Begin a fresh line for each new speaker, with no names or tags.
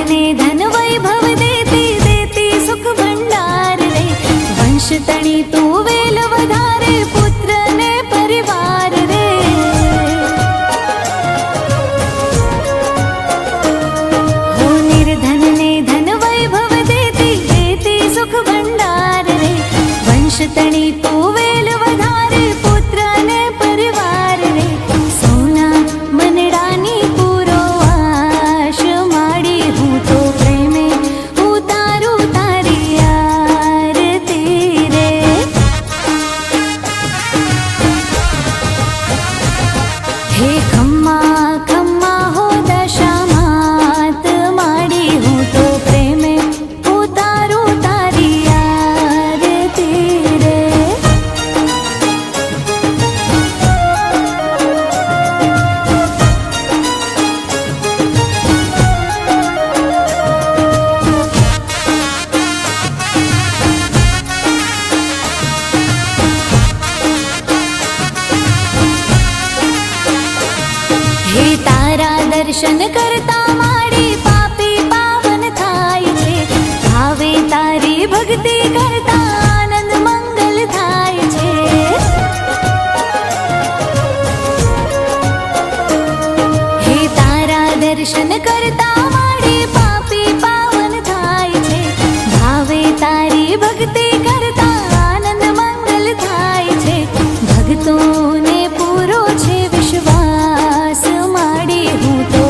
ने धन वैभव देती देती सुख भंडार रे। वंश तणी तू वेल वधारे पुत्र ने परिवार रे। हो निर्धन ने धन वैभव देती देती सुख भंडार रे। वंश तणी तू वेल वधारे पुत्र ने परिवार रे। सोना मनडानी पूरो आश माड़ी हूँ तो प्रेमे उतारू तारी आरती रे। हे खम्मा खम्मा हो दशा मात माड़ी हूँ तो प्रेमे उतारू तारी आरती रे। हे तारा दर्शन करता माड़ी पापी पावन थाय छे। भावे तारी भक्ति करता आनंद मंगल थाय छे। हे तारा दर्शन करता माड़ी पापी पावन थाय छे। भावे तारी भक्ति करता आनंद मंगल थाय छे। भक्तों ने पूरो छे विश्वास माड़ी हूँ तो